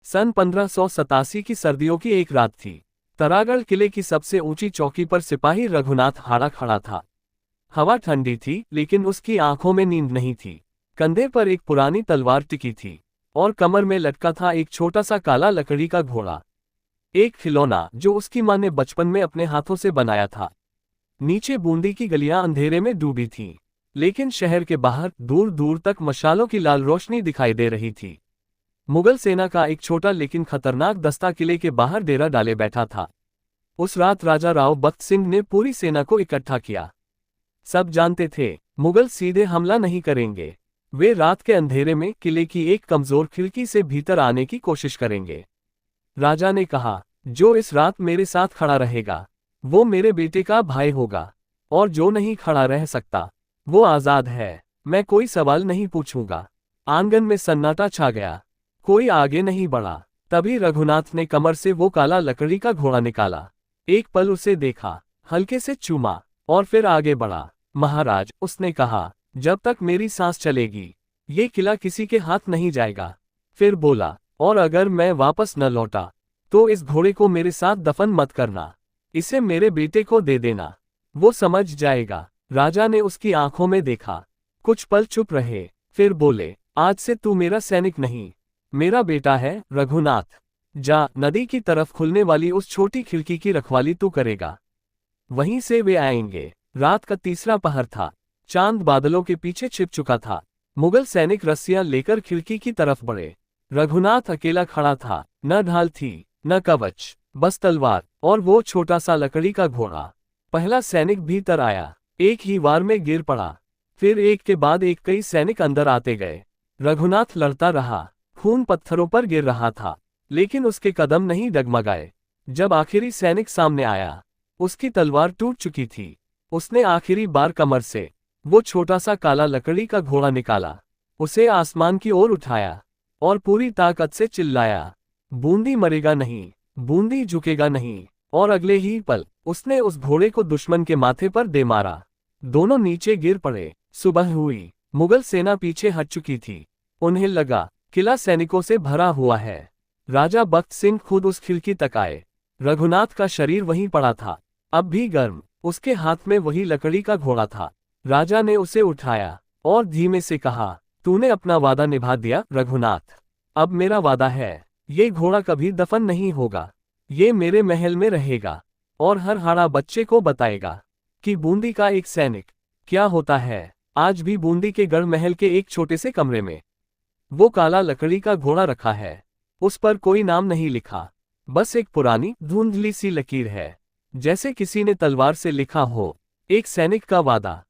सन 1587 की सर्दियों की एक रात थी। तरागढ़ किले की सबसे ऊंची चौकी पर सिपाही रघुनाथ हाड़ा खड़ा था। हवा ठंडी थी, लेकिन उसकी आंखों में नींद नहीं थी। कंधे पर एक पुरानी तलवार टिकी थी और कमर में लटका था एक छोटा सा काला लकड़ी का घोड़ा, एक खिलौना जो उसकी मां ने बचपन में अपने हाथों से बनाया था। नीचे बूंदी की गलियां अंधेरे में डूबी थीं, लेकिन शहर के बाहर दूर दूर तक मशालों की लाल रोशनी दिखाई दे रही थी। मुगल सेना का एक छोटा लेकिन खतरनाक दस्ता किले के बाहर डेरा डाले बैठा था। उस रात राजा राव बख्त सिंह ने पूरी सेना को इकट्ठा किया। सब जानते थे, मुगल सीधे हमला नहीं करेंगे। वे रात के अंधेरे में किले की एक कमजोर खिड़की से भीतर आने की कोशिश करेंगे। राजा ने कहा, जो इस रात मेरे साथ खड़ा रहेगा वो मेरे बेटे का भाई होगा, और जो नहीं खड़ा रह सकता वो आजाद है। मैं कोई सवाल नहीं पूछूंगा। आंगन में सन्नाटा छा गया, कोई आगे नहीं बढ़ा। तभी रघुनाथ ने कमर से वो काला लकड़ी का घोड़ा निकाला। एक पल उसे देखा, हल्के से चूमा और फिर आगे बढ़ा। महाराज, उसने कहा, जब तक मेरी सांस चलेगी ये किला किसी के हाथ नहीं जाएगा। फिर बोला, और अगर मैं वापस न लौटा तो इस घोड़े को मेरे साथ दफन मत करना, इसे मेरे बेटे को दे देना, वो समझ जाएगा। राजा ने उसकी आंखों में देखा। कुछ पल चुप रहे, फिर बोले, आज से तू मेरा सैनिक नहीं, मेरा बेटा है रघुनाथ। जा, नदी की तरफ खुलने वाली उस छोटी खिड़की की रखवाली तू करेगा, वहीं से वे आएंगे। रात का तीसरा पहर था। चांद बादलों के पीछे छिप चुका था। मुगल सैनिक रस्सियां लेकर खिड़की की तरफ बढ़े। रघुनाथ अकेला खड़ा था, न ढाल थी न कवच, बस तलवार और वो छोटा सा लकड़ी का घोड़ा। पहला सैनिक भीतर आया, एक ही वार में गिर पड़ा। फिर एक के बाद एक कई सैनिक अंदर आते गए। रघुनाथ लड़ता रहा, खून पत्थरों पर गिर रहा था, लेकिन उसके कदम नहीं डगमगाए। जब आखिरी सैनिक सामने आया, उसकी तलवार टूट चुकी थी। उसने आखिरी बार कमर से वो छोटा सा काला लकड़ी का घोड़ा निकाला, उसे आसमान की ओर उठाया और पूरी ताकत से चिल्लाया, बूंदी मरेगा नहीं, बूंदी झुकेगा नहीं। और अगले ही पल उसने उस घोड़े को दुश्मन के माथे पर दे मारा। दोनों नीचे गिर पड़े। सुबह हुई। मुगल सेना पीछे हट चुकी थी। उन्हें लगा किला सैनिकों से भरा हुआ है। राजा बख्त सिंह खुद उस खिड़की तक आए। रघुनाथ का शरीर वहीं पड़ा था, अब भी गर्म। उसके हाथ में वही लकड़ी का घोड़ा था। राजा ने उसे उठाया और धीमे से कहा, तूने अपना वादा निभा दिया रघुनाथ। अब मेरा वादा है, ये घोड़ा कभी दफन नहीं होगा, ये मेरे महल में रहेगा और हर हाड़ा बच्चे को बताएगा कि बूंदी का एक सैनिक क्या होता है। आज भी बूंदी के गढ़ महल के एक छोटे से कमरे में वो काला लकड़ी का घोड़ा रखा है। उस पर कोई नाम नहीं लिखा, बस एक पुरानी धुंधली सी लकीर है, जैसे किसी ने तलवार से लिखा हो, एक सैनिक का वादा।